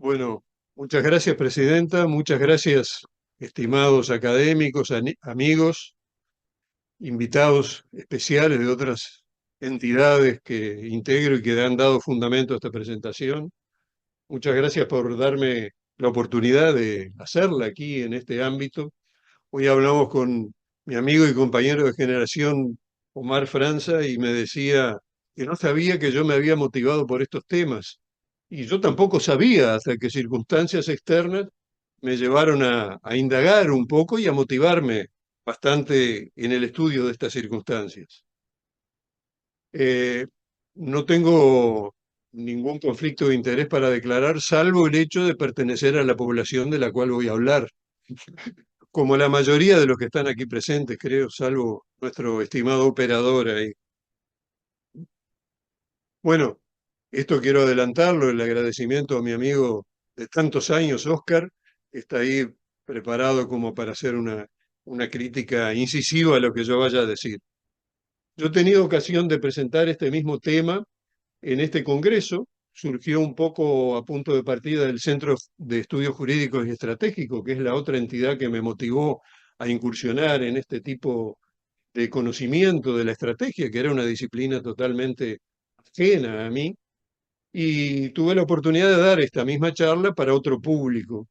Bueno, muchas gracias, Presidenta. Muchas gracias, estimados académicos, amigos, invitados especiales de otras entidades que integro y que han dado fundamento a esta presentación. Muchas gracias por darme la oportunidad de hacerla aquí en este ámbito. Hoy hablamos con mi amigo y compañero de generación, Omar Franza, y me decía que no sabía que yo me había motivado por estos temas. Y yo tampoco sabía hasta que circunstancias externas me llevaron a indagar un poco y a motivarme bastante en el estudio de estas circunstancias. Eh, no tengo ningún conflicto de interés para declarar, salvo el hecho de pertenecer a la población de la cual voy a hablar, como la mayoría de los que están aquí presentes, creo, salvo nuestro estimado operador ahí. Bueno, esto quiero adelantarlo, el agradecimiento a mi amigo de tantos años, Oscar, que está ahí preparado como para hacer una crítica incisiva a lo que yo vaya a decir. Yo he tenido ocasión de presentar este mismo tema en este congreso, surgió un poco a punto de partida del Centro de Estudios Jurídicos y Estratégicos, que es la otra entidad que me motivó a incursionar en este tipo de conocimiento de la estrategia, que era una disciplina totalmente ajena a mí, y tuve la oportunidad de dar esta misma charla para otro público.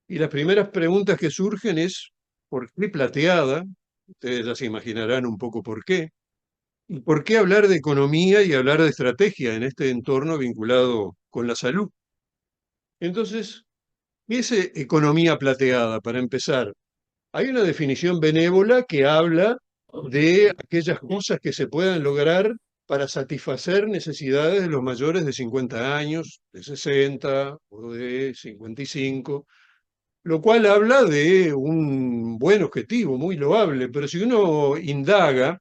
Y las primeras preguntas que surgen es, ¿por qué plateada? Ustedes ya se imaginarán un poco por qué. ¿Y por qué hablar de economía y hablar de estrategia en este entorno vinculado con la salud? Entonces, ¿qué es economía plateada? Para empezar, hay una definición benévola que habla de aquellas cosas que se puedan lograr para satisfacer necesidades de los mayores de 50 años, de 60 o de 55, lo cual habla de un buen objetivo, muy loable, pero si uno indaga,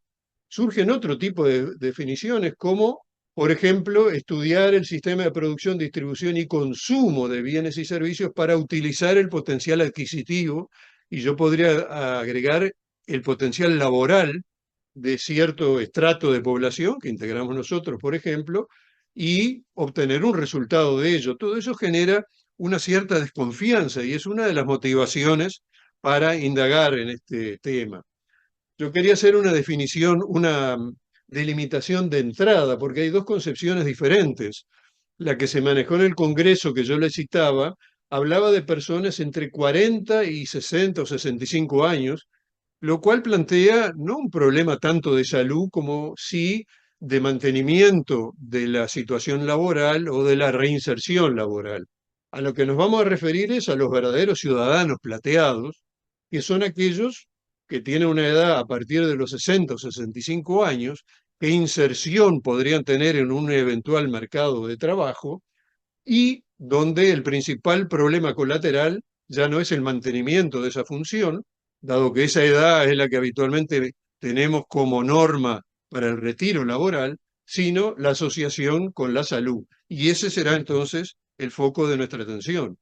surgen otro tipo de definiciones como, por ejemplo, estudiar el sistema de producción, distribución y consumo de bienes y servicios para utilizar el potencial adquisitivo, y yo podría agregar el potencial laboral de cierto estrato de población que integramos nosotros, por ejemplo, y obtener un resultado de ello. Todo eso genera una cierta desconfianza y es una de las motivaciones para indagar en este tema. Yo quería hacer una definición, una delimitación de entrada, porque hay dos concepciones diferentes. La que se manejó en el Congreso que yo le citaba, hablaba de personas entre 40 y 60 o 65 años, lo cual plantea no un problema tanto de salud como sí de mantenimiento de la situación laboral o de la reinserción laboral. A lo que nos vamos a referir es a los verdaderos ciudadanos plateados, que son aquellos que tienen una edad a partir de los 60 o 65 años, qué inserción podrían tener en un eventual mercado de trabajo y donde el principal problema colateral ya no es el mantenimiento de esa función, dado que esa edad es la que habitualmente tenemos como norma para el retiro laboral, sino la asociación con la salud. Y ese será entonces el foco de nuestra atención.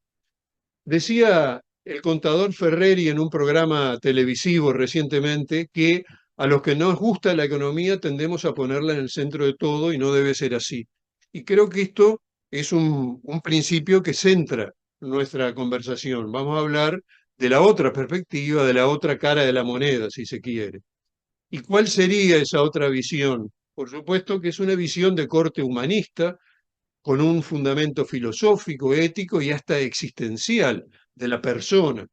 Decía el contador Ferreri en un programa televisivo recientemente que a los que nos gusta la economía tendemos a ponerla en el centro de todo y no debe ser así. Y creo que esto es un principio que centra nuestra conversación. Vamos a hablar de la otra perspectiva, de la otra cara de la moneda, si se quiere. ¿Y cuál sería esa otra visión? Por supuesto que es una visión de corte humanista, con un fundamento filosófico, ético y hasta existencial de la persona,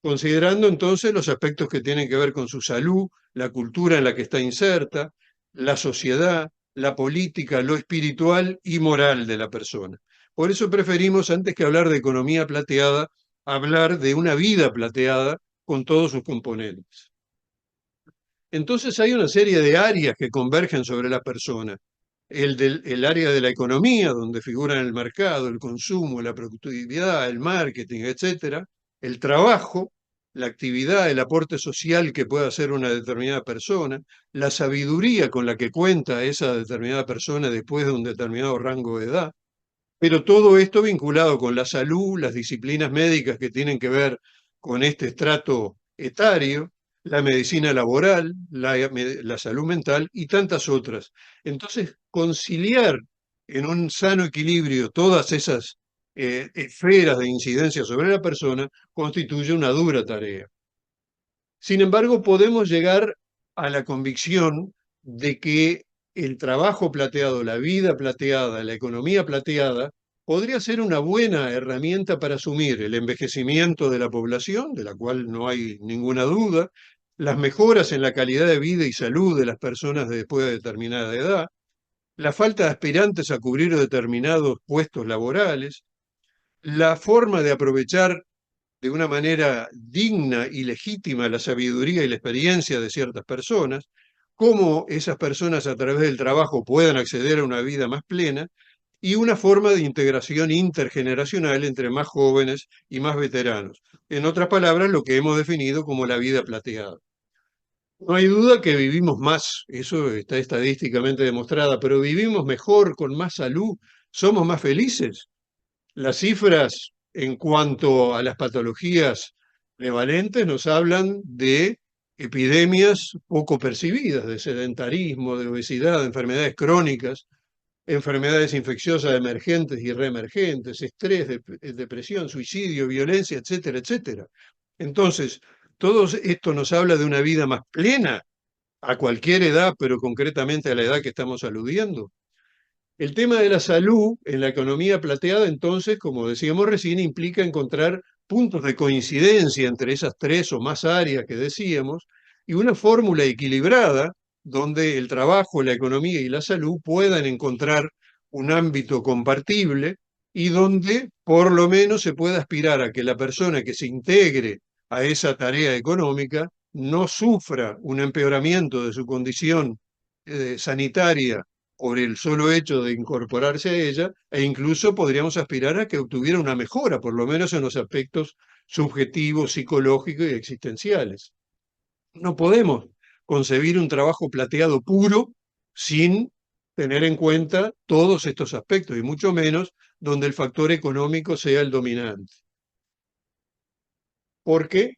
considerando entonces los aspectos que tienen que ver con su salud, la cultura en la que está inserta, la sociedad, la política, lo espiritual y moral de la persona. Por eso preferimos, antes que hablar de economía plateada, hablar de una vida plateada con todos sus componentes. Entonces hay una serie de áreas que convergen sobre la persona. El área de la economía, donde figuran el mercado, el consumo, la productividad, el marketing, etcétera, el trabajo, la actividad, el aporte social que puede hacer una determinada persona, la sabiduría con la que cuenta esa determinada persona después de un determinado rango de edad, pero todo esto vinculado con la salud, las disciplinas médicas que tienen que ver con este estrato etario, la medicina laboral, la salud mental y tantas otras. Entonces, conciliar en un sano equilibrio todas esas esferas de incidencia sobre la persona, constituye una dura tarea. Sin embargo, podemos llegar a la convicción de que el trabajo plateado, la vida plateada, la economía plateada, podría ser una buena herramienta para asumir el envejecimiento de la población, de la cual no hay ninguna duda, las mejoras en la calidad de vida y salud de las personas después de determinada edad, la falta de aspirantes a cubrir determinados puestos laborales, la forma de aprovechar de una manera digna y legítima la sabiduría y la experiencia de ciertas personas, cómo esas personas a través del trabajo puedan acceder a una vida más plena y una forma de integración intergeneracional entre más jóvenes y más veteranos. En otras palabras, lo que hemos definido como la vida plateada. No hay duda que vivimos más, eso está estadísticamente demostrada, pero vivimos mejor, con más salud, somos más felices. Las cifras en cuanto a las patologías prevalentes nos hablan de epidemias poco percibidas, de sedentarismo, de obesidad, de enfermedades crónicas, enfermedades infecciosas emergentes y reemergentes, estrés, depresión, suicidio, violencia, etcétera, etcétera. Entonces, todo esto nos habla de una vida más plena a cualquier edad, pero concretamente a la edad que estamos aludiendo. El tema de la salud en la economía plateada, entonces, como decíamos recién, implica encontrar puntos de coincidencia entre esas tres o más áreas que decíamos y una fórmula equilibrada donde el trabajo, la economía y la salud puedan encontrar un ámbito compartible y donde por lo menos se pueda aspirar a que la persona que se integre a esa tarea económica no sufra un empeoramiento de su condición sanitaria por el solo hecho de incorporarse a ella, e incluso podríamos aspirar a que obtuviera una mejora, por lo menos en los aspectos subjetivos, psicológicos y existenciales. No podemos concebir un trabajo plateado puro sin tener en cuenta todos estos aspectos, y mucho menos donde el factor económico sea el dominante. Porque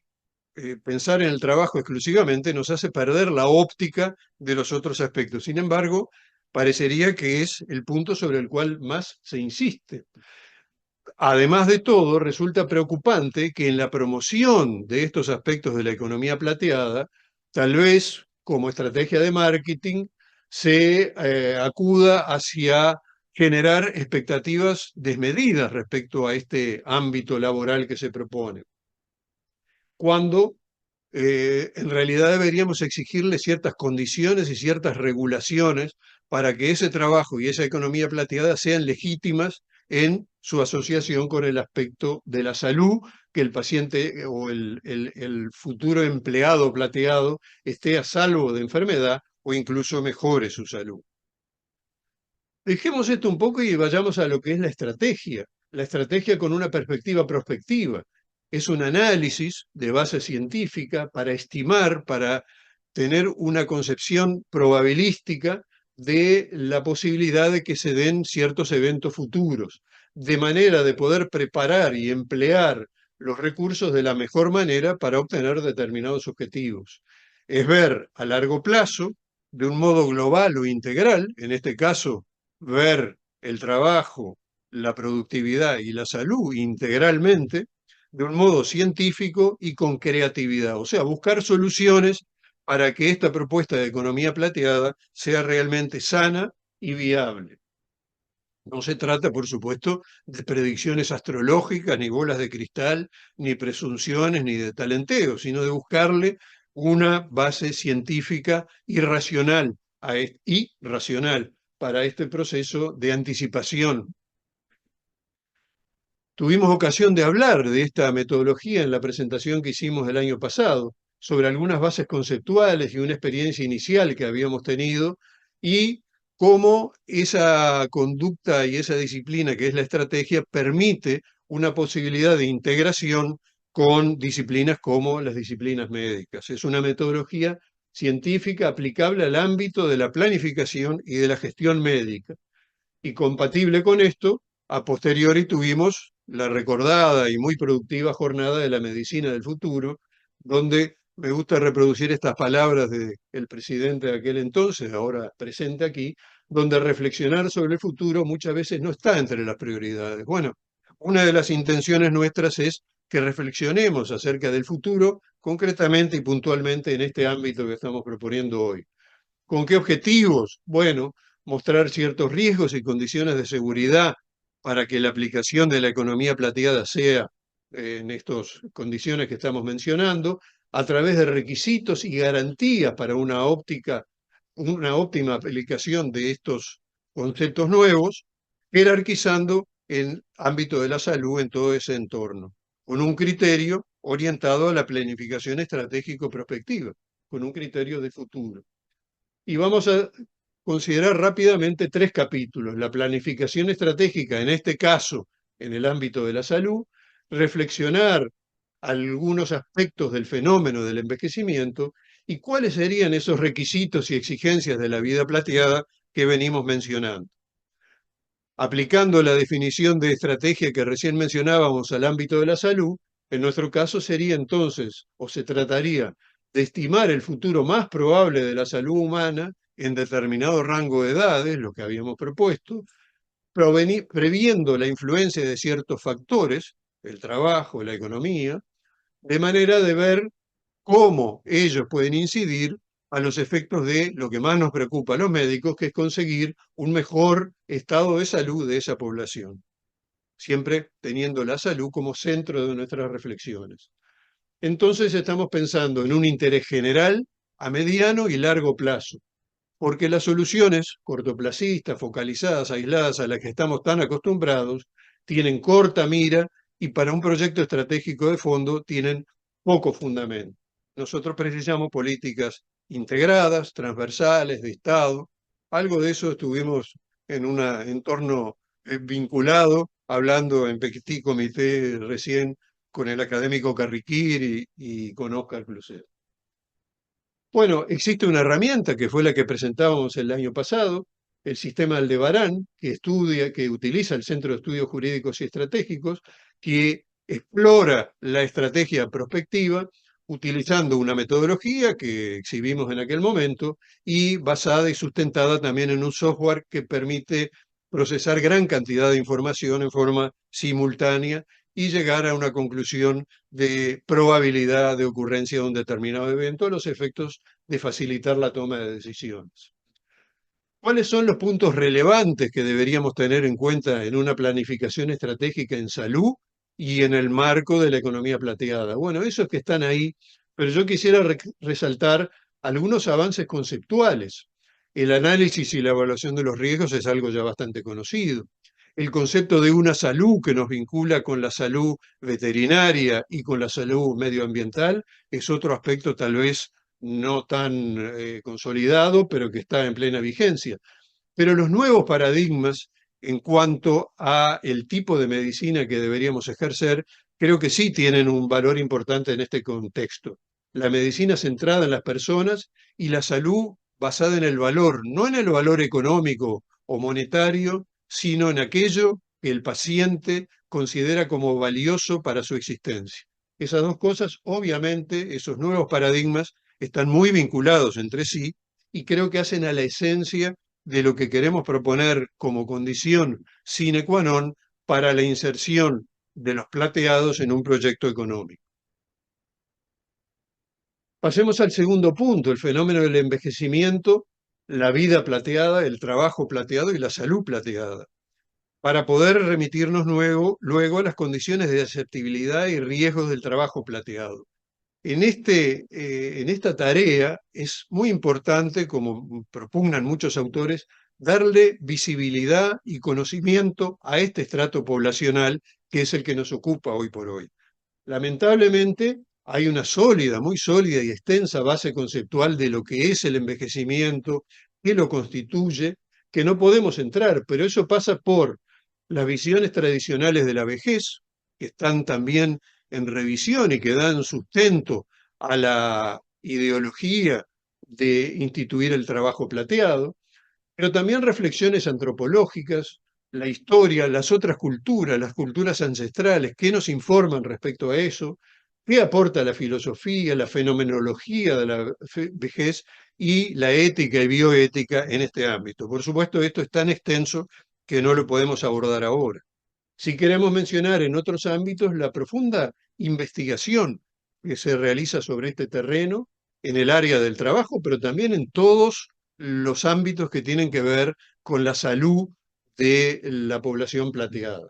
pensar en el trabajo exclusivamente nos hace perder la óptica de los otros aspectos. Sin embargo, parecería que es el punto sobre el cual más se insiste. Además de todo, resulta preocupante que en la promoción de estos aspectos de la economía plateada, tal vez como estrategia de marketing, se acuda hacia generar expectativas desmedidas respecto a este ámbito laboral que se propone, cuando en realidad deberíamos exigirle ciertas condiciones y ciertas regulaciones para que ese trabajo y esa economía plateada sean legítimas en su asociación con el aspecto de la salud, que el paciente o el futuro empleado plateado esté a salvo de enfermedad o incluso mejore su salud. Dejemos esto un poco y vayamos a lo que es la estrategia con una perspectiva prospectiva. Es un análisis de base científica para estimar, para tener una concepción probabilística de la posibilidad de que se den ciertos eventos futuros, de manera de poder preparar y emplear los recursos de la mejor manera para obtener determinados objetivos. Es ver a largo plazo, de un modo global o integral, en este caso, ver el trabajo, la productividad y la salud integralmente, de un modo científico y con creatividad. O sea, buscar soluciones para que esta propuesta de economía plateada sea realmente sana y viable. No se trata, por supuesto, de predicciones astrológicas, ni bolas de cristal, ni presunciones, ni de talenteo, sino de buscarle una base científica y racional, para este proceso de anticipación. Tuvimos ocasión de hablar de esta metodología en la presentación que hicimos el año pasado, sobre algunas bases conceptuales y una experiencia inicial que habíamos tenido, y cómo esa conducta y esa disciplina que es la estrategia permite una posibilidad de integración con disciplinas como las disciplinas médicas. Es una metodología científica aplicable al ámbito de la planificación y de la gestión médica. Y compatible con esto, a posteriori tuvimos la recordada y muy productiva jornada de la medicina del futuro, donde me gusta reproducir estas palabras del presidente de aquel entonces, ahora presente aquí, donde reflexionar sobre el futuro muchas veces no está entre las prioridades. Bueno, una de las intenciones nuestras es que reflexionemos acerca del futuro, concretamente y puntualmente en este ámbito que estamos proponiendo hoy. ¿Con qué objetivos? Bueno, mostrar ciertos riesgos y condiciones de seguridad para que la aplicación de la economía plateada sea en estas condiciones que estamos mencionando, a través de requisitos y garantías para una óptima aplicación de estos conceptos nuevos, jerarquizando el ámbito de la salud en todo ese entorno, con un criterio orientado a la planificación estratégico prospectiva, con un criterio de futuro. Y vamos a considerar rápidamente tres capítulos. La planificación estratégica, en este caso, en el ámbito de la salud, reflexionar algunos aspectos del fenómeno del envejecimiento y cuáles serían esos requisitos y exigencias de la vida plateada que venimos mencionando. Aplicando la definición de estrategia que recién mencionábamos al ámbito de la salud, en nuestro caso sería entonces, o se trataría de estimar el futuro más probable de la salud humana en determinado rango de edades, lo que habíamos propuesto, previendo la influencia de ciertos factores, el trabajo, la economía, de manera de ver cómo ellos pueden incidir a los efectos de lo que más nos preocupa a los médicos, que es conseguir un mejor estado de salud de esa población, siempre teniendo la salud como centro de nuestras reflexiones. Entonces estamos pensando en un interés general a mediano y largo plazo, porque las soluciones cortoplacistas, focalizadas, aisladas, a las que estamos tan acostumbrados, tienen corta mira y para un proyecto estratégico de fondo tienen poco fundamento. Nosotros precisamos políticas integradas, transversales, de Estado. Algo de eso estuvimos en un entorno vinculado, hablando en Petit Comité recién con el académico Carriquir y con Óscar Cluset. Bueno, existe una herramienta que fue la que presentábamos el año pasado, el sistema Aldebarán, que utiliza el Centro de Estudios Jurídicos y Estratégicos, que explora la estrategia prospectiva utilizando una metodología que exhibimos en aquel momento y basada y sustentada también en un software que permite procesar gran cantidad de información en forma simultánea y llegar a una conclusión de probabilidad de ocurrencia de un determinado evento a los efectos de facilitar la toma de decisiones. ¿Cuáles son los puntos relevantes que deberíamos tener en cuenta en una planificación estratégica en salud y en el marco de la economía plateada? Bueno, esos que están ahí, pero yo quisiera resaltar algunos avances conceptuales. El análisis y la evaluación de los riesgos es algo ya bastante conocido. El concepto de una salud que nos vincula con la salud veterinaria y con la salud medioambiental es otro aspecto tal vez no tan consolidado, pero que está en plena vigencia. Pero los nuevos paradigmas en cuanto a el tipo de medicina que deberíamos ejercer, creo que sí tienen un valor importante en este contexto. La medicina centrada en las personas y la salud basada en el valor, no en el valor económico o monetario, sino en aquello que el paciente considera como valioso para su existencia. Esas dos cosas, obviamente, esos nuevos paradigmas están muy vinculados entre sí y creo que hacen a la esencia de lo que queremos proponer como condición sine qua non para la inserción de los plateados en un proyecto económico. Pasemos al segundo punto, el fenómeno del envejecimiento, la vida plateada, el trabajo plateado y la salud plateada, para poder remitirnos luego a las condiciones de aceptabilidad y riesgos del trabajo plateado. En esta tarea es muy importante, como propugnan muchos autores, darle visibilidad y conocimiento a este estrato poblacional que es el que nos ocupa hoy por hoy. Lamentablemente, hay una sólida, muy sólida y extensa base conceptual de lo que es el envejecimiento, qué lo constituye, que no podemos entrar, pero eso pasa por las visiones tradicionales de la vejez, que están también en revisión y que dan sustento a la ideología de instituir el trabajo plateado, pero también reflexiones antropológicas, la historia, las otras culturas, las culturas ancestrales, qué nos informan respecto a eso, qué aporta la filosofía, la fenomenología de la vejez y la ética y bioética en este ámbito. Por supuesto, esto es tan extenso que no lo podemos abordar ahora. Si queremos mencionar en otros ámbitos la profunda investigación que se realiza sobre este terreno en el área del trabajo, pero también en todos los ámbitos que tienen que ver con la salud de la población plateada.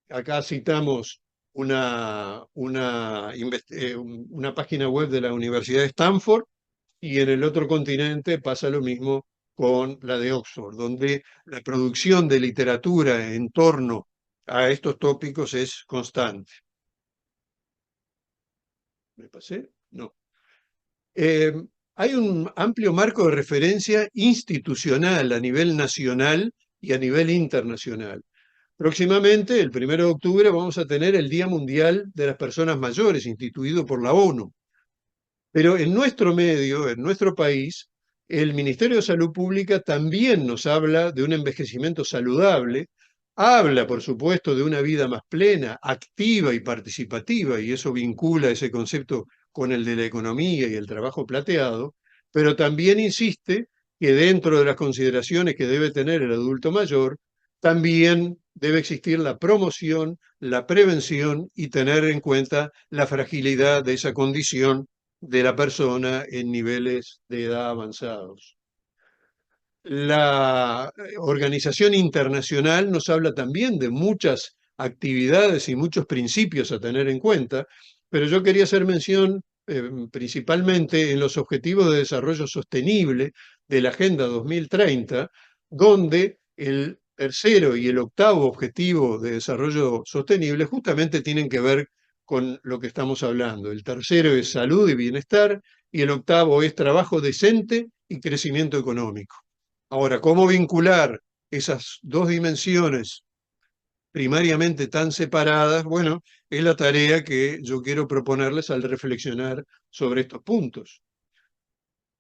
Acá citamos una página web de la Universidad de Stanford, y en el otro continente pasa lo mismo con la de Oxford, donde la producción de literatura en torno a estos tópicos es constante. ¿Me pasé? No. Eh, Hay un amplio marco de referencia institucional a nivel nacional y a nivel internacional. Próximamente, el 1 de octubre, vamos a tener el Día Mundial de las Personas Mayores, instituido por la ONU. Pero en nuestro medio, en nuestro país, el Ministerio de Salud Pública también nos habla de un envejecimiento saludable, habla, por supuesto, de una vida más plena, activa y participativa, y eso vincula ese concepto con el de la economía y el trabajo plateado, pero también insiste que dentro de las consideraciones que debe tener el adulto mayor, también debe existir la promoción, la prevención y tener en cuenta la fragilidad de esa condición de la persona en niveles de edad avanzados. La Organización Internacional nos habla también de muchas actividades y muchos principios a tener en cuenta, pero yo quería hacer mención principalmente en los Objetivos de Desarrollo Sostenible de la Agenda 2030, donde el tercero y el octavo objetivo de desarrollo sostenible justamente tienen que ver con lo que estamos hablando. El tercero es salud y bienestar y el octavo es trabajo decente y crecimiento económico. Ahora, ¿cómo vincular esas dos dimensiones primariamente tan separadas? Bueno, es la tarea que yo quiero proponerles al reflexionar sobre estos puntos.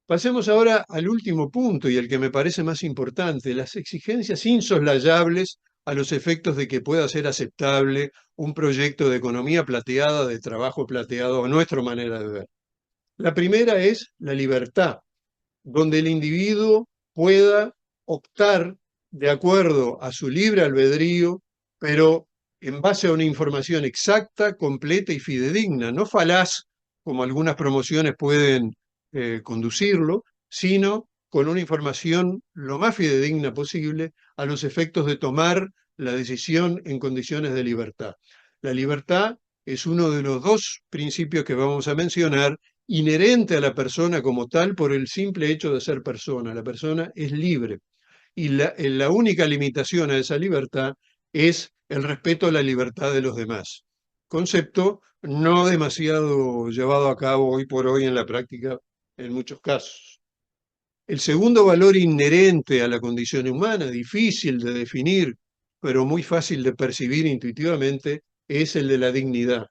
Pasemos ahora al último punto y el que me parece más importante, las exigencias insoslayables a los efectos de que pueda ser aceptable un proyecto de economía plateada, de trabajo plateado, a nuestra manera de ver. La primera es la libertad, donde el individuo pueda optar de acuerdo a su libre albedrío, pero en base a una información exacta, completa y fidedigna, no falaz, como algunas promociones pueden conducirlo, sino con una información lo más fidedigna posible a los efectos de tomar la decisión en condiciones de libertad. La libertad es uno de los dos principios que vamos a mencionar, inherente a la persona como tal por el simple hecho de ser persona. La persona es libre y la única limitación a esa libertad es el respeto a la libertad de los demás. Concepto no demasiado llevado a cabo hoy por hoy en la práctica en muchos casos. El segundo valor inherente a la condición humana, difícil de definir, pero muy fácil de percibir intuitivamente, es el de la dignidad.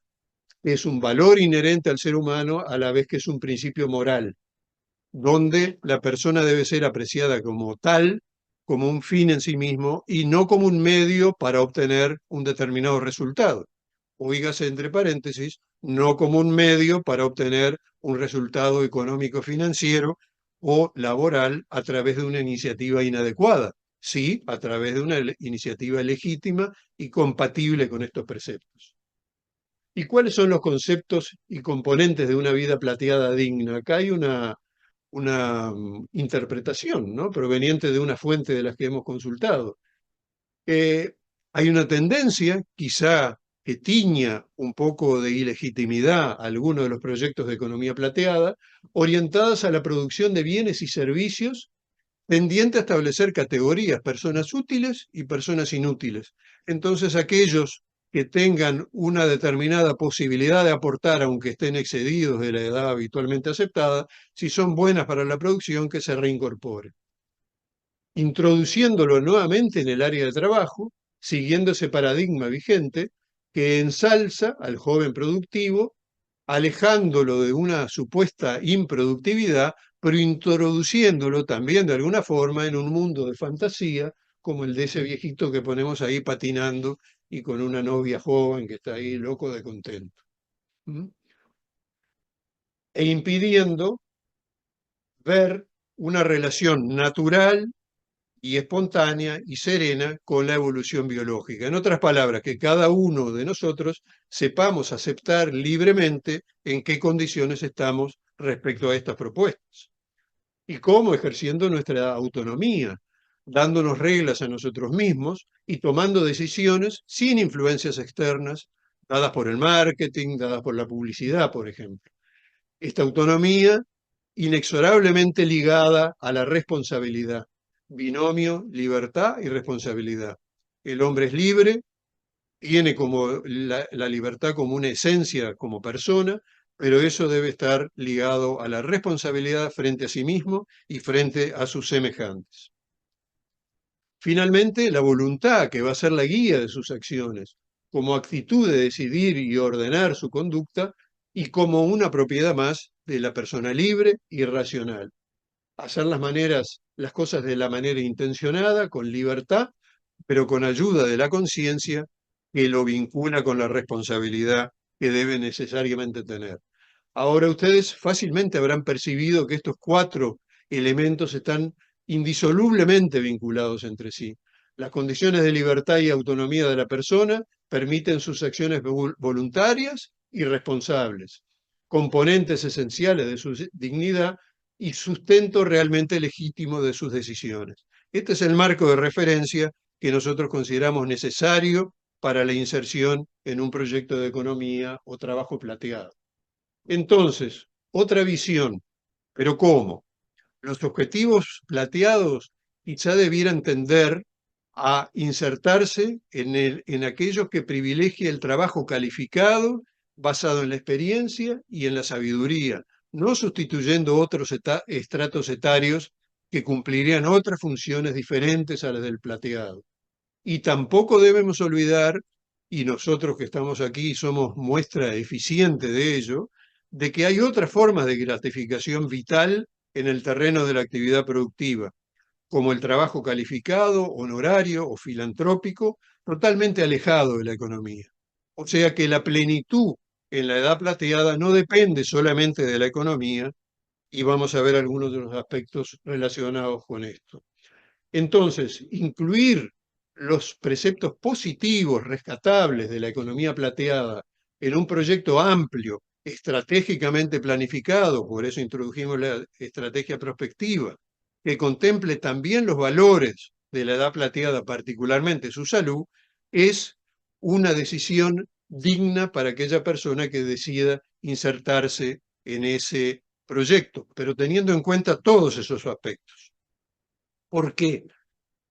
Es un valor inherente al ser humano a la vez que es un principio moral, donde la persona debe ser apreciada como tal, como un fin en sí mismo y no como un medio para obtener un determinado resultado. Oígase entre paréntesis, no como un medio para obtener un resultado económico financiero o laboral a través de una iniciativa inadecuada, sí a través de una iniciativa legítima y compatible con estos preceptos. ¿Y cuáles son los conceptos y componentes de una vida plateada digna? Acá hay una interpretación, ¿no?, proveniente de una fuente de las que hemos consultado. Hay una tendencia, quizá que tiña un poco de ilegitimidad a algunos de los proyectos de economía plateada, orientadas a la producción de bienes y servicios, tendiente a establecer categorías, personas útiles y personas inútiles. Entonces, aquellos que tengan una determinada posibilidad de aportar, aunque estén excedidos de la edad habitualmente aceptada, si son buenas para la producción, que se reincorporen. Introduciéndolo nuevamente en el área de trabajo, siguiendo ese paradigma vigente que ensalza al joven productivo, alejándolo de una supuesta improductividad, pero introduciéndolo también de alguna forma en un mundo de fantasía, como el de ese viejito que ponemos ahí patinando y con una novia joven que está ahí loco de contento. ¿Mm? E impidiendo ver una relación natural y espontánea y serena con la evolución biológica. En otras palabras, que cada uno de nosotros sepamos aceptar libremente en qué condiciones estamos respecto a estas propuestas. ¿Y cómo? Ejerciendo nuestra autonomía, dándonos reglas a nosotros mismos y tomando decisiones sin influencias externas dadas por el marketing, dadas por la publicidad, por ejemplo. Esta autonomía inexorablemente ligada a la responsabilidad, binomio libertad y responsabilidad. El hombre es libre, tiene como la libertad como una esencia como persona, pero eso debe estar ligado a la responsabilidad frente a sí mismo y frente a sus semejantes. Finalmente, la voluntad, que va a ser la guía de sus acciones, como actitud de decidir y ordenar su conducta y como una propiedad más de la persona libre y racional. Hacer las cosas de la manera intencionada, con libertad, pero con ayuda de la conciencia que lo vincula con la responsabilidad que debe necesariamente tener. Ahora ustedes fácilmente habrán percibido que estos cuatro elementos están indisolublemente vinculados entre sí. Las condiciones de libertad y autonomía de la persona permiten sus acciones voluntarias y responsables, componentes esenciales de su dignidad y sustento realmente legítimo de sus decisiones. Este es el marco de referencia que nosotros consideramos necesario para la inserción en un proyecto de economía o trabajo plateado. Entonces, otra visión, pero ¿cómo? Los objetivos plateados quizá debieran tender a insertarse en aquellos que privilegia el trabajo calificado basado en la experiencia y en la sabiduría, no sustituyendo otros estratos etarios que cumplirían otras funciones diferentes a las del plateado. Y tampoco debemos olvidar, y nosotros que estamos aquí somos muestra eficiente de ello, de que hay otras formas de gratificación vital en el terreno de la actividad productiva, como el trabajo calificado, honorario o filantrópico, totalmente alejado de la economía. O sea que la plenitud en la edad plateada no depende solamente de la economía, y vamos a ver algunos de los aspectos relacionados con esto. Entonces, incluir los preceptos positivos, rescatables de la economía plateada en un proyecto amplio, estratégicamente planificado, por eso introdujimos la estrategia prospectiva, que contemple también los valores de la edad plateada, particularmente su salud, es una decisión digna para aquella persona que decida insertarse en ese proyecto, pero teniendo en cuenta todos esos aspectos. ¿Por qué?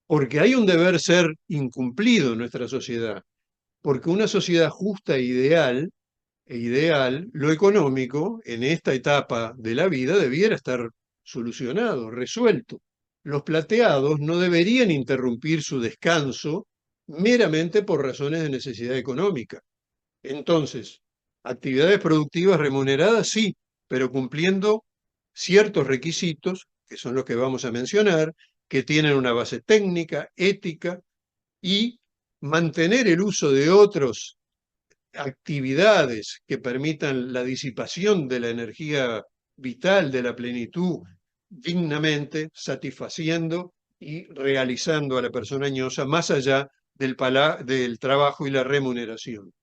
Porque hay un deber ser incumplido en nuestra sociedad, porque una sociedad justa e ideal, lo económico en esta etapa de la vida debiera estar solucionado, resuelto. Los plateados no deberían interrumpir su descanso meramente por razones de necesidad económica. Entonces, actividades productivas remuneradas sí, pero cumpliendo ciertos requisitos, que son los que vamos a mencionar, que tienen una base técnica, ética, y mantener el uso de otras actividades que permitan la disipación de la energía vital, de la plenitud, dignamente, satisfaciendo y realizando a la persona añosa más allá del trabajo y la remuneración.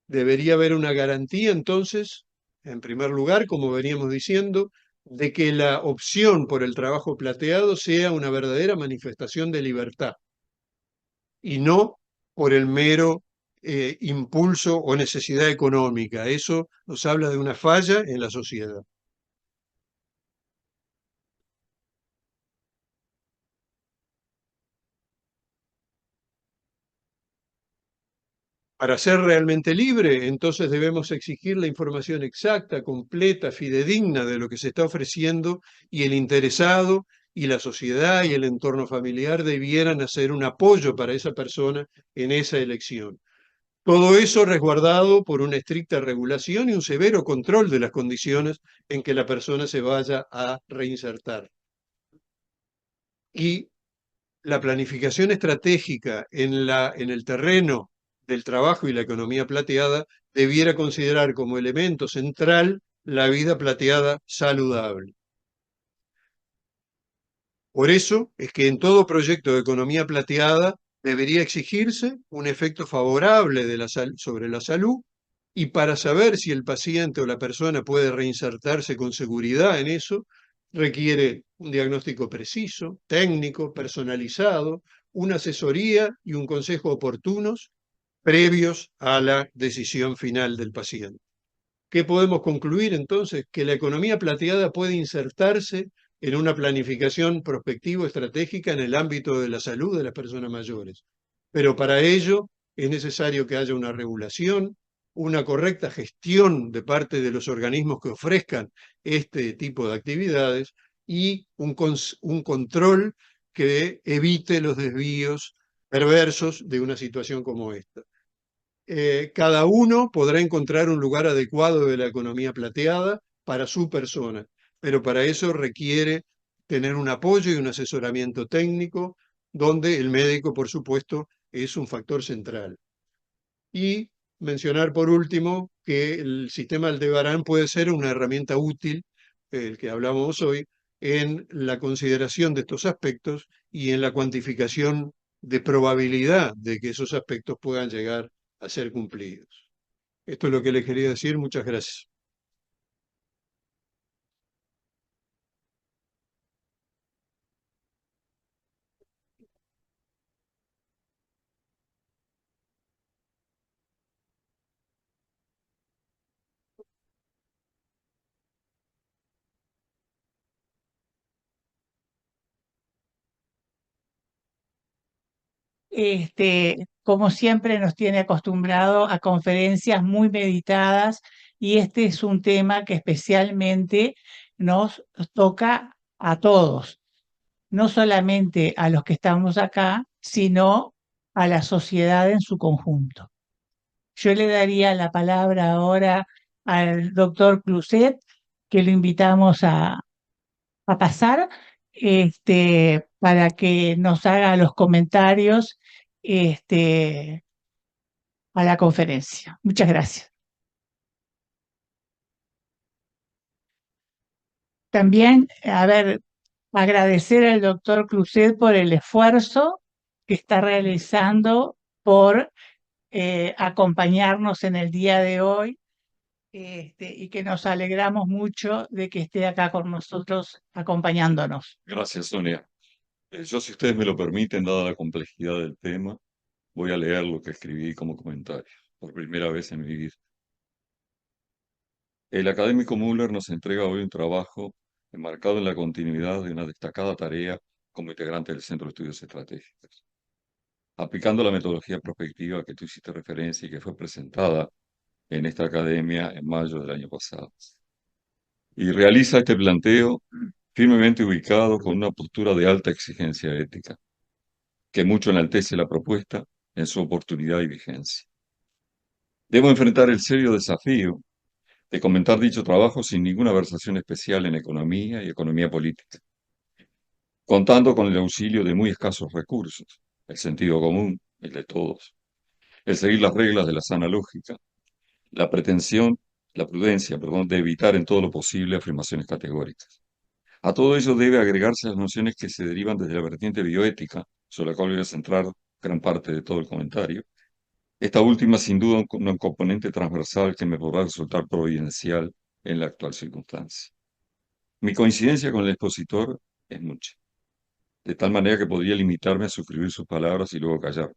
Debería haber una garantía, entonces, en primer lugar, como veníamos diciendo, de que la opción por el trabajo plateado sea una verdadera manifestación de libertad y no por el mero impulso o necesidad económica. Eso nos habla de una falla en la sociedad. Para ser realmente libre, entonces debemos exigir la información exacta, completa, fidedigna de lo que se está ofreciendo, y el interesado y la sociedad y el entorno familiar debieran hacer un apoyo para esa persona en esa elección. Todo eso resguardado por una estricta regulación y un severo control de las condiciones en que la persona se vaya a reinsertar. Y la planificación estratégica en el terreno del trabajo y la economía plateada debiera considerar como elemento central la vida plateada saludable. Por eso es que en todo proyecto de economía plateada debería exigirse un efecto favorable sobre la salud, y para saber si el paciente o la persona puede reinsertarse con seguridad en eso, requiere un diagnóstico preciso, técnico, personalizado, una asesoría y un consejo oportunos previos a la decisión final del paciente. ¿Qué podemos concluir entonces? Que la economía plateada puede insertarse en una planificación prospectiva estratégica en el ámbito de la salud de las personas mayores. Pero para ello es necesario que haya una regulación, una correcta gestión de parte de los organismos que ofrezcan este tipo de actividades y un control que evite los desvíos perversos de una situación como esta. Cada uno podrá encontrar un lugar adecuado de la economía plateada para su persona, pero para eso requiere tener un apoyo y un asesoramiento técnico, donde el médico, por supuesto, es un factor central. Y mencionar por último que el sistema Aldebarán puede ser una herramienta útil, el que hablamos hoy, en la consideración de estos aspectos y en la cuantificación de probabilidad de que esos aspectos puedan llegar a ser cumplidos. Esto es lo que les quería decir. Muchas gracias. Como siempre, nos tiene acostumbrado a conferencias muy meditadas y este es un tema que especialmente nos toca a todos, no solamente a los que estamos acá, sino a la sociedad en su conjunto. Yo le daría la palabra ahora al doctor Cluset, que lo invitamos a pasar, para que nos haga los comentarios, este, a la conferencia. Muchas gracias. También, a ver, agradecer al doctor Cluset por el esfuerzo que está realizando por acompañarnos en el día de hoy, y que nos alegramos mucho de que esté acá con nosotros acompañándonos. Gracias, Sonia. Yo, si ustedes me lo permiten, dada la complejidad del tema, voy a leer lo que escribí como comentario, por primera vez en mi vida. El académico Müller nos entrega hoy un trabajo enmarcado en la continuidad de una destacada tarea como integrante del Centro de Estudios Estratégicos, aplicando la metodología prospectiva que tú hiciste referencia y que fue presentada en esta academia en mayo del año pasado. Y realiza este planteo firmemente ubicado con una postura de alta exigencia ética, que mucho enaltece la propuesta en su oportunidad y vigencia. Debo enfrentar el serio desafío de comentar dicho trabajo sin ninguna versación especial en economía y economía política, contando con el auxilio de muy escasos recursos, el sentido común, el de todos, el seguir las reglas de la sana lógica, la pretensión, la prudencia, perdón, de evitar en todo lo posible afirmaciones categóricas. A todo ello debe agregarse las nociones que se derivan desde la vertiente bioética, sobre la cual voy a centrar gran parte de todo el comentario. Esta última, sin duda, un componente transversal que me podrá resultar providencial en la actual circunstancia. Mi coincidencia con el expositor es mucha, de tal manera que podría limitarme a suscribir sus palabras y luego callar.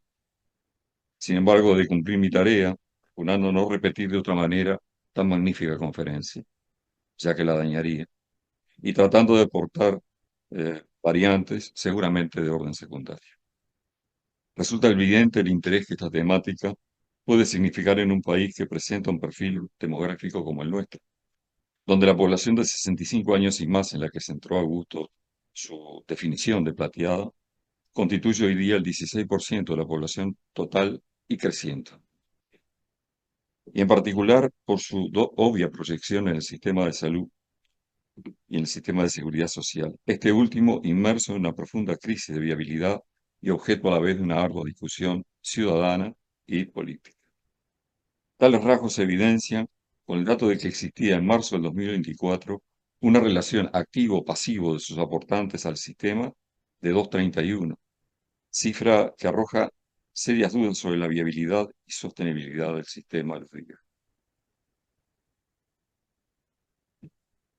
Sin embargo, de cumplir mi tarea, procurando no repetir de otra manera tan magnífica conferencia, ya que la dañaría, y tratando de aportar variantes, seguramente de orden secundario. Resulta evidente el interés que esta temática puede significar en un país que presenta un perfil demográfico como el nuestro, donde la población de 65 años y más, en la que centró Augusto su definición de plateada, constituye hoy día el 16% de la población total y creciendo. Y en particular por su obvia proyección en el sistema de salud y en el sistema de seguridad social, este último inmerso en una profunda crisis de viabilidad y objeto a la vez de una ardua discusión ciudadana y política. Tales rasgos se evidencian con el dato de que existía en marzo del 2024 una relación activo-pasivo de sus aportantes al sistema de 2,31, cifra que arroja serias dudas sobre la viabilidad y sostenibilidad del sistema a los ríos.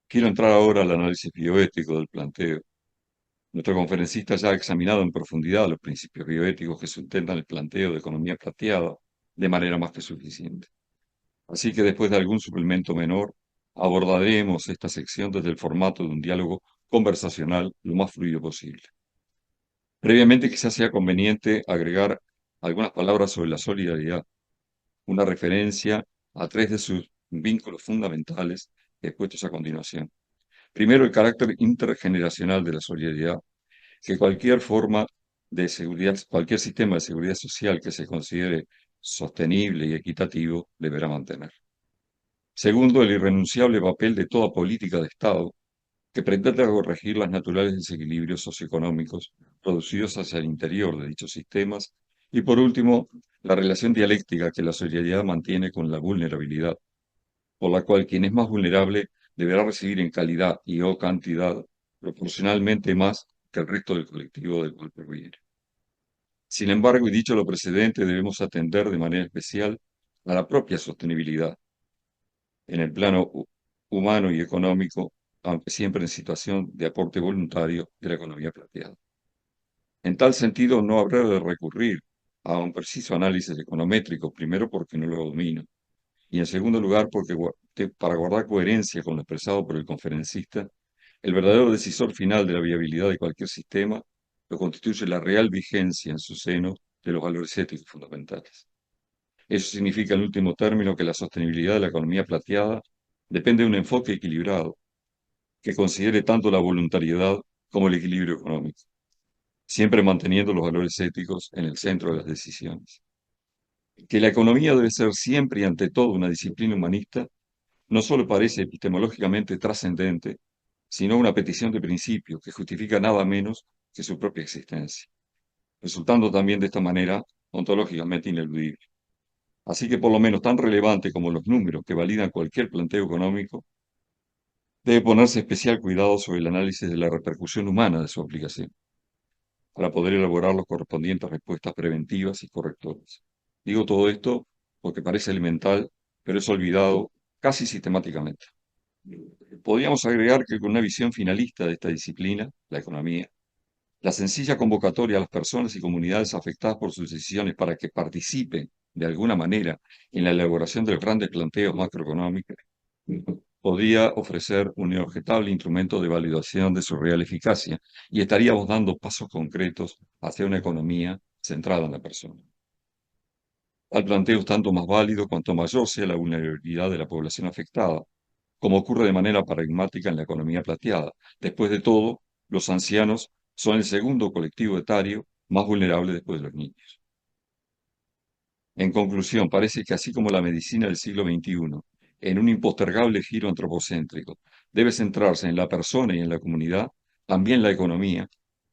Quiero entrar ahora al análisis bioético del planteo. Nuestro conferencista ya ha examinado en profundidad los principios bioéticos que sustentan el planteo de economía plateada de manera más que suficiente. Así que después de algún suplemento menor, abordaremos esta sección desde el formato de un diálogo conversacional lo más fluido posible. Previamente, quizás sea conveniente agregar algunas palabras sobre la solidaridad, una referencia a tres de sus vínculos fundamentales expuestos a continuación. Primero, el carácter intergeneracional de la solidaridad, que cualquier forma de seguridad, cualquier sistema de seguridad social que se considere sostenible y equitativo deberá mantener. Segundo, el irrenunciable papel de toda política de Estado que pretenda corregir los naturales desequilibrios socioeconómicos producidos hacia el interior de dichos sistemas. Y por último, la relación dialéctica que la solidaridad mantiene con la vulnerabilidad, por la cual quien es más vulnerable deberá recibir en calidad y o cantidad proporcionalmente más que el resto del colectivo del cual proviene. Sin embargo, y dicho lo precedente, debemos atender de manera especial a la propia sostenibilidad en el plano humano y económico, aunque siempre en situación de aporte voluntario de la economía plateada. En tal sentido, no habrá de recurrir a un preciso análisis econométrico, primero porque no lo domino, y en segundo lugar porque para guardar coherencia con lo expresado por el conferencista, el verdadero decisor final de la viabilidad de cualquier sistema lo constituye la real vigencia en su seno de los valores éticos fundamentales. Eso significa, en último término, que la sostenibilidad de la economía plateada depende de un enfoque equilibrado, que considere tanto la voluntariedad como el equilibrio económico, siempre manteniendo los valores éticos en el centro de las decisiones. Que la economía debe ser siempre y ante todo una disciplina humanista no solo parece epistemológicamente trascendente, sino una petición de principio que justifica nada menos que su propia existencia, resultando también de esta manera ontológicamente ineludible. Así que por lo menos tan relevante como los números que validan cualquier planteo económico, debe ponerse especial cuidado sobre el análisis de la repercusión humana de su aplicación, para poder elaborar las correspondientes respuestas preventivas y correctoras. Digo todo esto porque parece elemental, pero es olvidado casi sistemáticamente. Podríamos agregar que con una visión finalista de esta disciplina, la economía, la sencilla convocatoria a las personas y comunidades afectadas por sus decisiones para que participen de alguna manera en la elaboración de los grandes planteos macroeconómicos podría ofrecer un inobjetable instrumento de validación de su real eficacia y estaríamos dando pasos concretos hacia una economía centrada en la persona. Al planteo es tanto más válido cuanto mayor sea la vulnerabilidad de la población afectada, como ocurre de manera paradigmática en la economía plateada. Después de todo, los ancianos son el segundo colectivo etario más vulnerable después de los niños. En conclusión, parece que así como la medicina del siglo XXI, en un impostergable giro antropocéntrico, debe centrarse en la persona y en la comunidad, también la economía,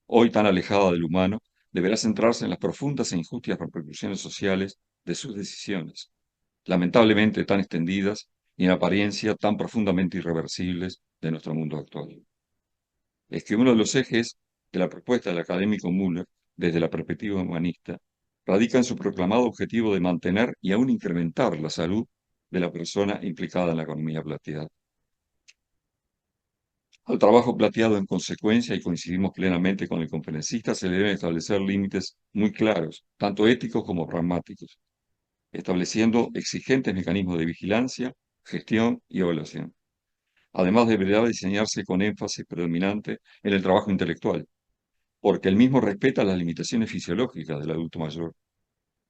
hoy tan alejada del humano, deberá centrarse en las profundas e injustas repercusiones sociales de sus decisiones, lamentablemente tan extendidas y en apariencia tan profundamente irreversibles de nuestro mundo actual. Es que uno de los ejes de la propuesta del académico Müller, desde la perspectiva humanista, radica en su proclamado objetivo de mantener y aún incrementar la salud de la persona implicada en la economía plateada. Al trabajo plateado, en consecuencia, y coincidimos plenamente con el conferencista, se le deben establecer límites muy claros, tanto éticos como pragmáticos, estableciendo exigentes mecanismos de vigilancia, gestión y evaluación. Además, deberá diseñarse con énfasis predominante en el trabajo intelectual, porque el mismo respeta las limitaciones fisiológicas del adulto mayor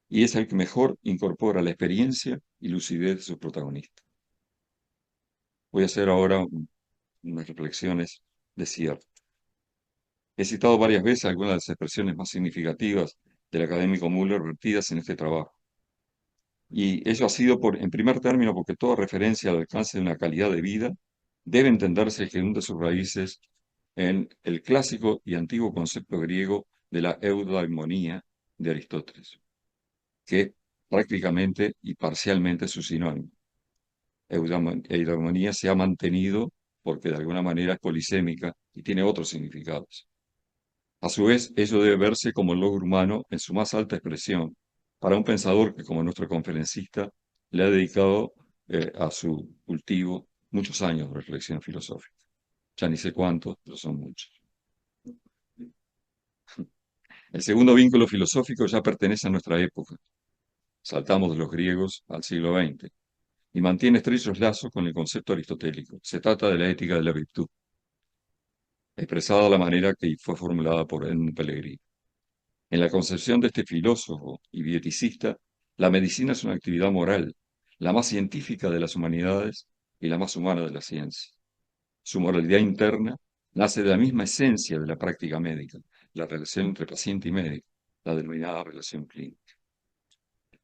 y es el que mejor incorpora la experiencia y lucidez de sus protagonistas. Voy a hacer ahora unas reflexiones de cierre. He citado varias veces algunas de las expresiones más significativas del académico Müller vertidas en este trabajo. Y ello ha sido, en primer término, porque toda referencia al alcance de una calidad de vida debe entenderse que hunde sus raíces en el clásico y antiguo concepto griego de la eudaimonía de Aristóteles, que es prácticamente y parcialmente su sinónimo. Eudaimonia se ha mantenido porque de alguna manera es polisémica y tiene otros significados. A su vez, ello debe verse como el logro humano en su más alta expresión, para un pensador que, como nuestro conferencista, le ha dedicado a su cultivo muchos años de reflexión filosófica. Ya ni sé cuántos, pero son muchos. El segundo vínculo filosófico ya pertenece a nuestra época. Saltamos de los griegos al siglo XX y mantiene estrechos lazos con el concepto aristotélico. Se trata de la ética de la virtud, expresada de la manera que fue formulada por Edmund Pellegrini. En la concepción de este filósofo y bioeticista, la medicina es una actividad moral, la más científica de las humanidades y la más humana de la ciencia. Su moralidad interna nace de la misma esencia de la práctica médica, la relación entre paciente y médico, la denominada relación clínica.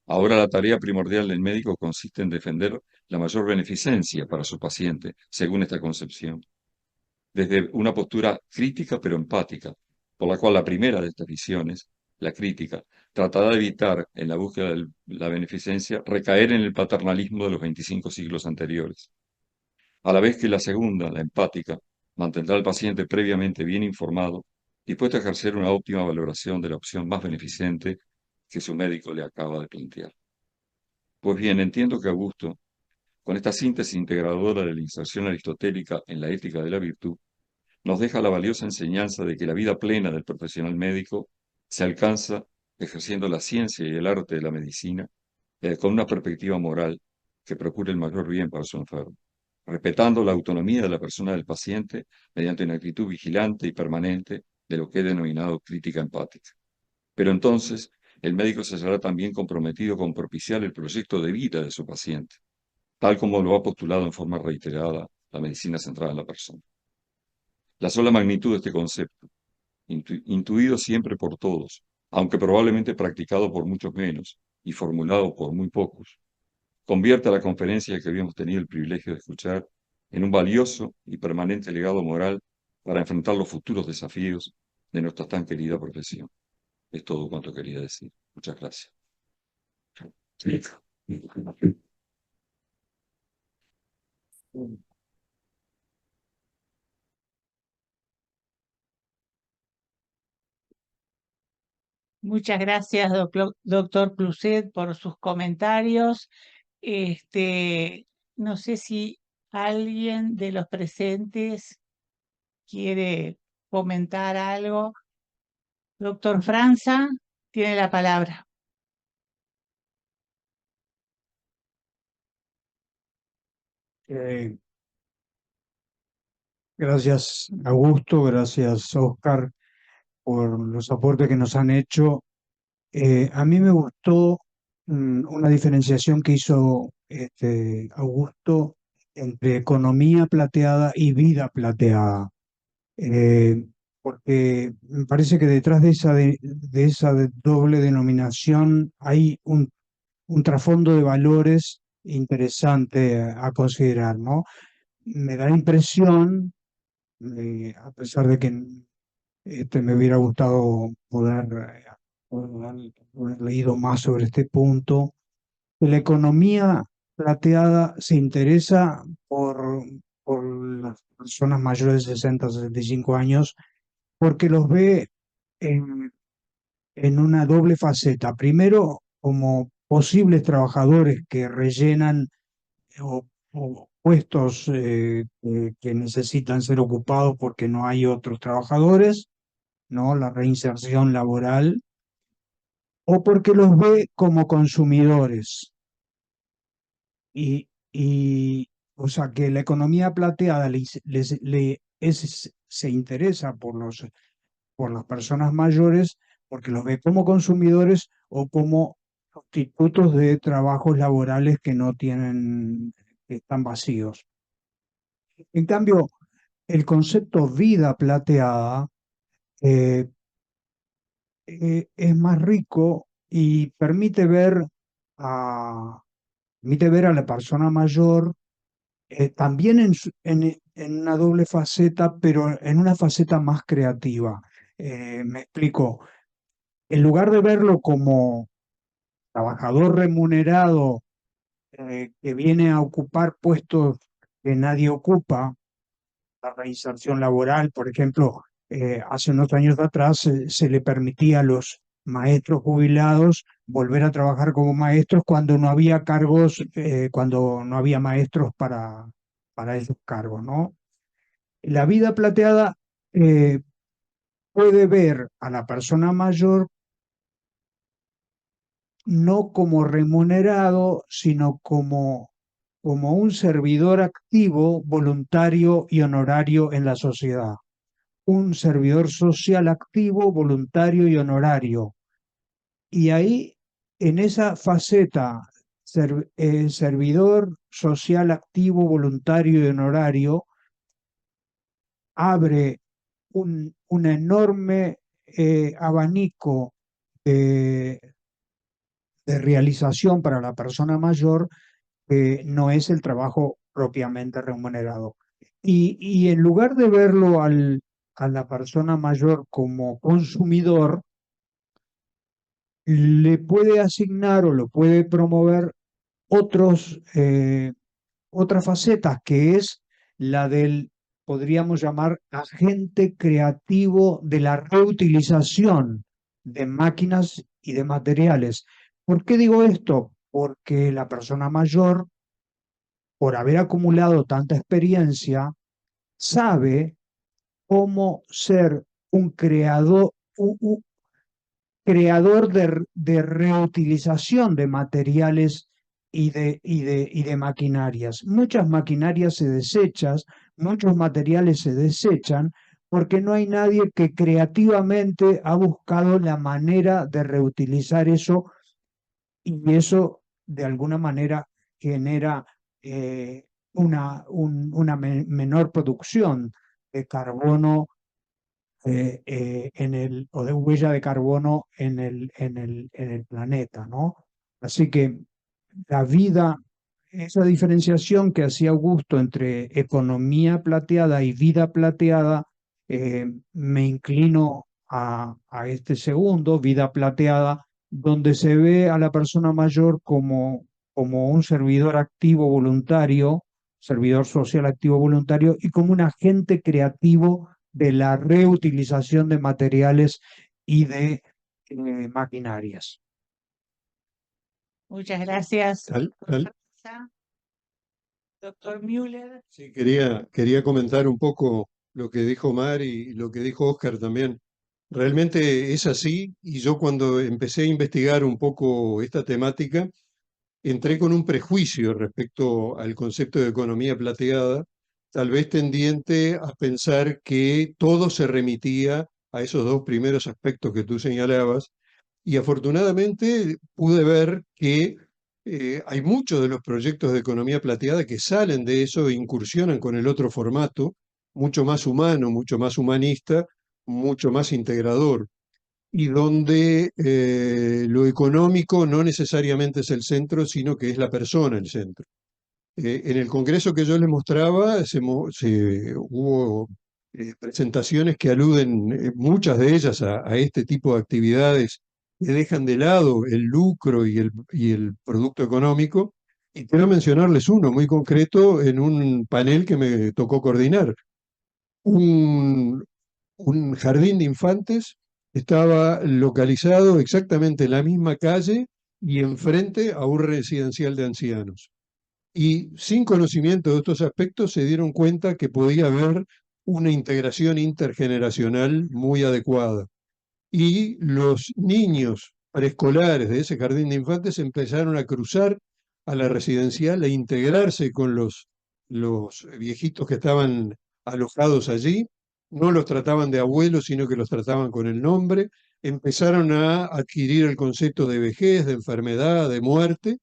Ahora la tarea primordial del médico consiste en defender la mayor beneficencia para su paciente, según esta concepción, desde una postura crítica pero empática, por la cual la primera de estas visiones, la crítica, tratará de evitar, en la búsqueda de la beneficencia, recaer en el paternalismo de los 25 siglos anteriores, a la vez que la segunda, la empática, mantendrá al paciente previamente bien informado, dispuesto a ejercer una óptima valoración de la opción más beneficente que su médico le acaba de plantear. Pues bien, entiendo que Augusto, con esta síntesis integradora de la inserción aristotélica en la ética de la virtud, nos deja la valiosa enseñanza de que la vida plena del profesional médico se alcanza ejerciendo la ciencia y el arte de la medicina con una perspectiva moral que procure el mayor bien para su enfermo, respetando la autonomía de la persona del paciente mediante una actitud vigilante y permanente de lo que he denominado crítica empática. Pero entonces, el médico se será también comprometido con propiciar el proyecto de vida de su paciente, tal como lo ha postulado en forma reiterada la medicina centrada en la persona. La sola magnitud de este concepto, intuido siempre por todos, aunque probablemente practicado por muchos menos y formulado por muy pocos, convierte a la conferencia que habíamos tenido el privilegio de escuchar en un valioso y permanente legado moral para enfrentar los futuros desafíos de nuestra tan querida profesión. Es todo cuanto quería decir. Muchas gracias. Muchas gracias, doctor Cluset, por sus comentarios. No sé si alguien de los presentes quiere comentar algo. Doctor Franza, tiene la palabra. Gracias, Augusto, gracias, Oscar, por los aportes que nos han hecho. A mí me gustó una diferenciación que hizo Augusto entre economía plateada y vida plateada, eh, porque me parece que detrás de esa doble denominación hay un trasfondo de valores interesante a considerar, ¿no? Me da la impresión, a pesar de que me hubiera gustado poder leído más sobre este punto, que la economía plateada se interesa por las personas mayores de 60 a 65 años porque los ve en, en una doble faceta. Primero, como posibles trabajadores que rellenan o puestos que necesitan ser ocupados porque no hay otros trabajadores, ¿no? La reinserción laboral, o porque los ve como consumidores. O sea, que la economía plateada se interesa por las personas mayores porque los ve como consumidores o como sustitutos de trabajos laborales que no tienen, que están vacíos. En cambio, el concepto vida plateada eh, es más rico y permite ver a la persona mayor también en una doble faceta, pero en una faceta más creativa. Me explico. En lugar de verlo como trabajador remunerado que viene a ocupar puestos que nadie ocupa, la reinserción laboral, por ejemplo, hace unos años atrás se le permitía a los maestros jubilados volver a trabajar como maestros cuando no había cargos, cuando no había maestros para esos cargos, ¿no? La vida plateada eh, puede ver a la persona mayor no como remunerado, sino como un servidor activo, voluntario y honorario en la sociedad. Un servidor social activo, voluntario y honorario. Y ahí, en esa faceta, servidor social activo, voluntario y honorario, abre un enorme abanico de, de realización para la persona mayor que no es el trabajo propiamente remunerado. Y en lugar de verlo a la persona mayor como consumidor, le puede asignar o lo puede promover otros, otras facetas, que es la del, podríamos llamar, agente creativo de la reutilización de máquinas y de materiales. ¿Por qué digo esto? Porque la persona mayor, por haber acumulado tanta experiencia, sabe cómo ser un creador, creador de reutilización de materiales y de maquinarias. Muchas maquinarias se desechan, muchos materiales se desechan porque no hay nadie que creativamente ha buscado la manera de reutilizar eso, y eso de alguna manera genera una menor producción de carbono o de huella de carbono en el planeta, ¿no? Así que la vida, esa diferenciación que hacía Augusto entre economía plateada y vida plateada, me inclino a este segundo, vida plateada, donde se ve a la persona mayor como un servidor activo voluntario, servidor social activo voluntario, y como un agente creativo de la reutilización de materiales y de maquinarias. Muchas gracias, Tal- doctor tal- Fergusa. Doctor Müller. Sí, quería comentar un poco lo que dijo Omar y lo que dijo Oscar también. Realmente es así, y yo cuando empecé a investigar un poco esta temática, entré con un prejuicio respecto al concepto de economía plateada, tal vez tendiente a pensar que todo se remitía a esos dos primeros aspectos que tú señalabas, y afortunadamente pude ver que hay muchos de los proyectos de economía plateada que salen de eso e incursionan con el otro formato, mucho más humano, mucho más humanista, mucho más integrador, y donde lo económico no necesariamente es el centro, sino que es la persona el centro. En el congreso que yo les mostraba, hubo presentaciones que aluden, muchas de ellas, a este tipo de actividades que dejan de lado el lucro y el producto económico. Y quiero mencionarles uno muy concreto en un panel que me tocó coordinar. Un, un jardín de infantes estaba localizado exactamente en la misma calle y enfrente a un residencial de ancianos. Y sin conocimiento de estos aspectos se dieron cuenta que podía haber una integración intergeneracional muy adecuada. Y los niños preescolares de ese jardín de infantes empezaron a cruzar a la residencial, a integrarse con los viejitos que estaban alojados allí. No los trataban de abuelos, sino que los trataban con el nombre. Empezaron a adquirir el concepto de vejez, de enfermedad, de muerte,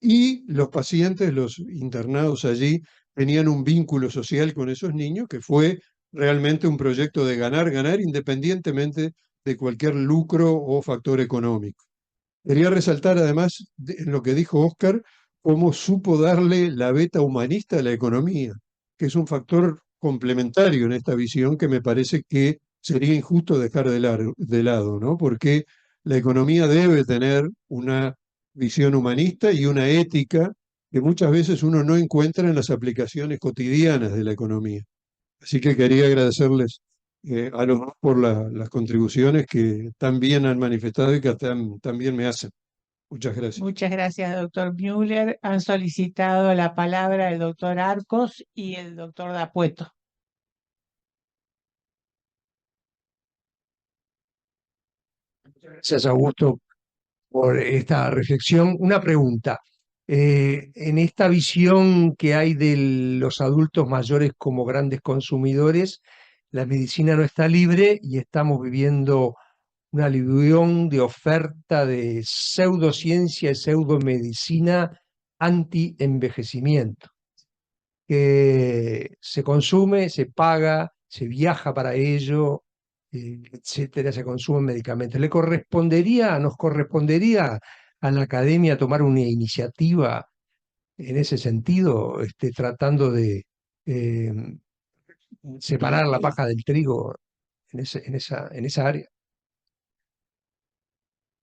y los pacientes, los internados allí, tenían un vínculo social con esos niños que fue realmente un proyecto de ganar, ganar, independientemente de cualquier lucro o factor económico. Quería resaltar además en lo que dijo Oscar, cómo supo darle la beta humanista a la economía, que es un factor complementario en esta visión que me parece que sería injusto dejar de lado, ¿no? Porque la economía debe tener una visión humanista y una ética que muchas veces uno no encuentra en las aplicaciones cotidianas de la economía. Así que quería agradecerles a los dos por las contribuciones que tan bien han manifestado y que tan bien me hacen. Muchas gracias. Muchas gracias, doctor Müller. Han solicitado la palabra el doctor Arcos y el doctor Dapueto. Gracias, Augusto, por esta reflexión. Una pregunta. En esta visión que hay de los adultos mayores como grandes consumidores, la medicina no está libre y estamos viviendo una aluvión de oferta de pseudociencia y pseudomedicina anti-envejecimiento, que se consume, se paga, se viaja para ello, etcétera, se consumen medicamentos. Nos correspondería a la academia tomar una iniciativa en ese sentido, tratando de eh, separar la paja del trigo en esa área?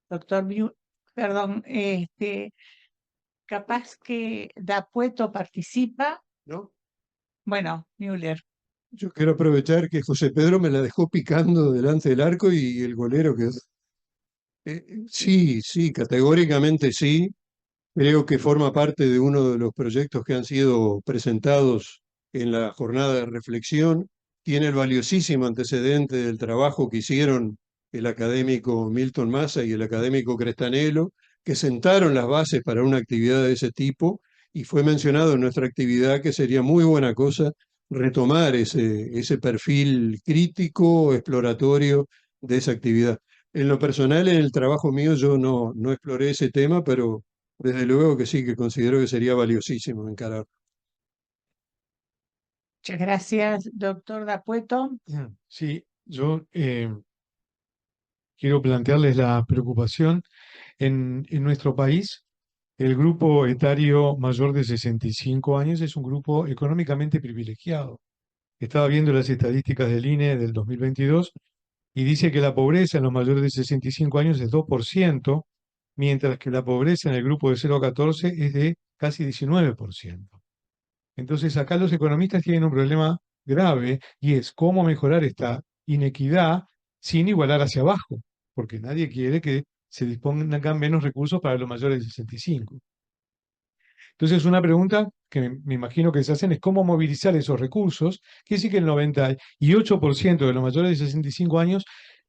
Doctor Müller, perdón, capaz que Dapueto participa. ¿No? Bueno, Müller. Yo quiero aprovechar que José Pedro me la dejó picando delante del arco y el golero quedó. Sí, sí, categóricamente sí. Creo que forma parte de uno de los proyectos que han sido presentados en la jornada de reflexión. Tiene el valiosísimo antecedente del trabajo que hicieron el académico Milton Massa y el académico Crestanelo, que sentaron las bases para una actividad de ese tipo, y fue mencionado en nuestra actividad que sería muy buena cosa retomar ese perfil crítico, exploratorio de esa actividad. En lo personal, en el trabajo mío, yo no exploré ese tema, pero desde luego que sí, que considero que sería valiosísimo encarar. Muchas gracias, doctor Dapueto. Sí, yo quiero plantearles la preocupación. En nuestro país, el grupo etario mayor de 65 años es un grupo económicamente privilegiado. Estaba viendo las estadísticas del INE del 2022 y dice que la pobreza en los mayores de 65 años es 2%, mientras que la pobreza en el grupo de 0 a 14 es de casi 19%. Entonces acá los economistas tienen un problema grave y es cómo mejorar esta inequidad sin igualar hacia abajo, porque nadie quiere que se dispongan menos recursos para los mayores de 65. Entonces una pregunta que me imagino que se hacen es cómo movilizar esos recursos, que sí que el 98% de los mayores de 65 años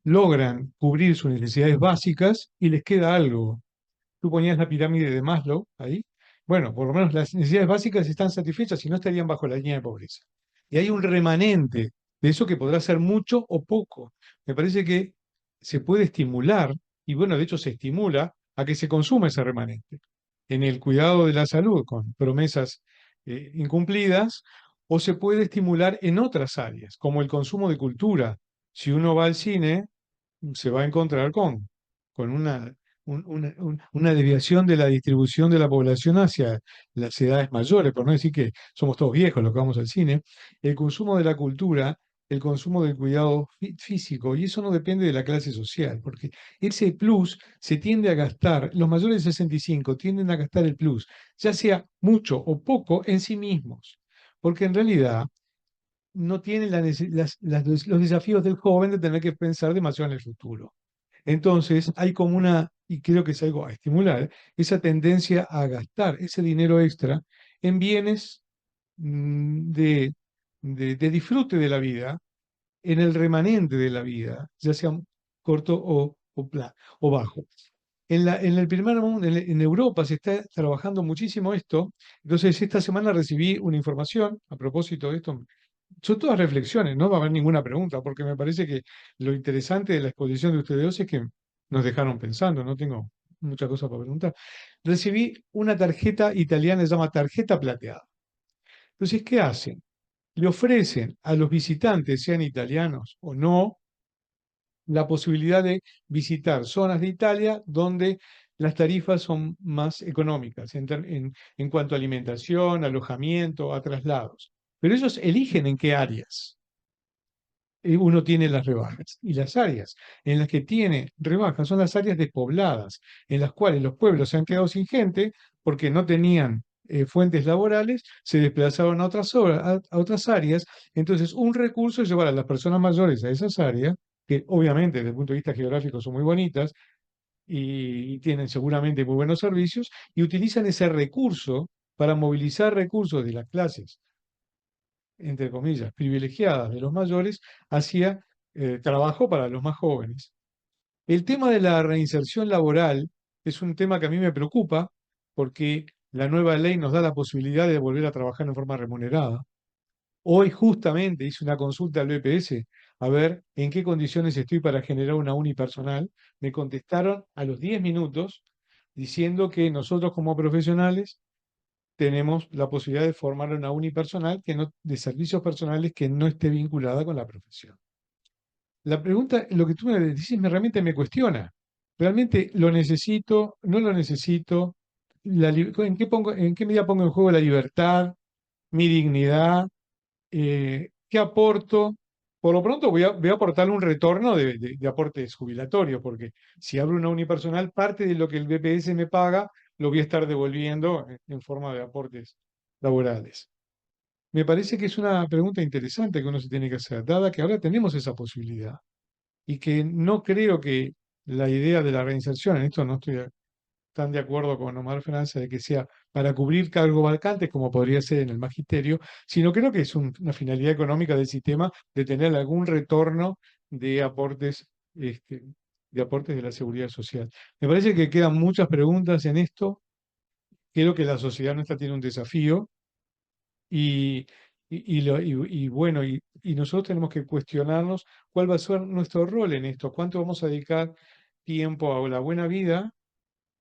logran cubrir sus necesidades básicas y les queda algo. Tú ponías la pirámide de Maslow ahí. Bueno, por lo menos las necesidades básicas están satisfechas y no estarían bajo la línea de pobreza. Y hay un remanente de eso que podrá ser mucho o poco. Me parece que se puede estimular, y bueno, de hecho se estimula a que se consuma ese remanente en el cuidado de la salud con promesas incumplidas, o se puede estimular en otras áreas, como el consumo de cultura. Si uno va al cine, se va a encontrar con una desviación de la distribución de la población hacia las edades mayores, por no decir que somos todos viejos los que vamos al cine, el consumo de la cultura, el consumo del cuidado físico, y eso no depende de la clase social, porque ese plus se tiende a gastar, los mayores de 65 tienden a gastar el plus, ya sea mucho o poco, en sí mismos, porque en realidad no tienen los desafíos del joven de tener que pensar demasiado en el futuro. Entonces, hay como y creo que es algo a estimular, esa tendencia a gastar ese dinero extra en bienes de disfrute de la vida, en el remanente de la vida, ya sea corto o bajo. En el primer mundo, en Europa se está trabajando muchísimo esto. Entonces, esta semana recibí una información a propósito de esto. Son todas reflexiones, no va a haber ninguna pregunta, porque me parece que lo interesante de la exposición de ustedes dos es que nos dejaron pensando, no tengo muchas cosas para preguntar. Recibí una tarjeta italiana, se llama tarjeta plateada. Entonces, ¿qué hacen? Le ofrecen a los visitantes, sean italianos o no, la posibilidad de visitar zonas de Italia donde las tarifas son más económicas en cuanto a alimentación, alojamiento, a traslados. Pero ellos eligen en qué áreas uno tiene las rebajas. Y las áreas en las que tiene rebajas son las áreas despobladas, en las cuales los pueblos se han quedado sin gente porque no tenían fuentes laborales, se desplazaron a a otras áreas. Entonces, un recurso es llevar a las personas mayores a esas áreas, que obviamente desde el punto de vista geográfico son muy bonitas y tienen seguramente muy buenos servicios, y utilizan ese recurso para movilizar recursos de las clases, entre comillas, privilegiadas de los mayores hacia trabajo para los más jóvenes. El tema de la reinserción laboral es un tema que a mí me preocupa porque la nueva ley nos da la posibilidad de volver a trabajar en forma remunerada. Hoy justamente hice una consulta al BPS a ver en qué condiciones estoy para generar una unipersonal. Me contestaron a los 10 minutos diciendo que nosotros como profesionales tenemos la posibilidad de formar una unipersonal de servicios personales que no esté vinculada con la profesión. La pregunta, lo que tú me decís, realmente me cuestiona. ¿Realmente lo necesito? ¿No lo necesito? ¿En qué medida pongo en juego la libertad, mi dignidad? ¿Qué aporto? Por lo pronto voy a aportarle un retorno de aportes jubilatorios, porque si abro una unipersonal, parte de lo que el BPS me paga lo voy a estar devolviendo en forma de aportes laborales. Me parece que es una pregunta interesante que uno se tiene que hacer, dada que ahora tenemos esa posibilidad y que no creo que la idea de la reinserción, en esto no estoy tan de acuerdo con Omar Franza de que sea para cubrir cargos vacantes como podría ser en el magisterio, sino creo que es una finalidad económica del sistema de tener algún retorno de aportes, de aportes de la seguridad social. Me parece que quedan muchas preguntas en esto. Creo que la sociedad nuestra tiene un desafío y, bueno, y nosotros tenemos que cuestionarnos cuál va a ser nuestro rol en esto, cuánto vamos a dedicar tiempo a la buena vida,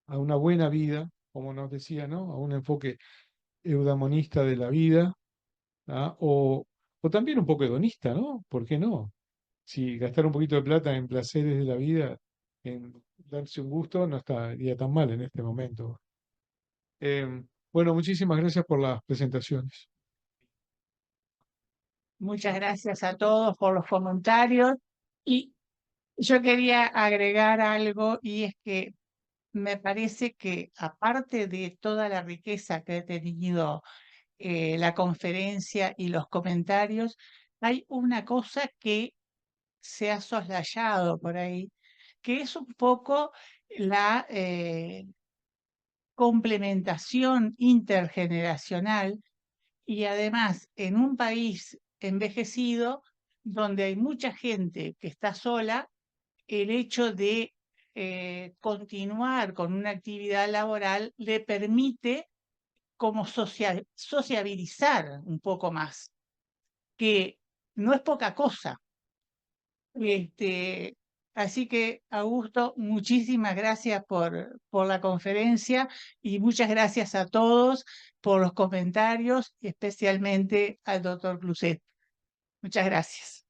a una buena vida, como nos decía, ¿no? A un enfoque eudamonista de la vida, ¿ah? O también un poco hedonista, ¿no? ¿Por qué no? Si gastar un poquito de plata en placeres de la vida, en darse un gusto, no estaría tan mal en este momento. Bueno, muchísimas gracias por las presentaciones. Muchas gracias a todos por los comentarios. Y yo quería agregar algo, y es que me parece que aparte de toda la riqueza que ha tenido la conferencia y los comentarios, hay una cosa que se ha soslayado por ahí, que es un poco la complementación intergeneracional y además en un país envejecido donde hay mucha gente que está sola, el hecho de continuar con una actividad laboral le permite como sociabilizar un poco más, que no es poca cosa. Así que, Augusto, muchísimas gracias por la conferencia y muchas gracias a todos por los comentarios, especialmente al doctor Cluset. Muchas gracias.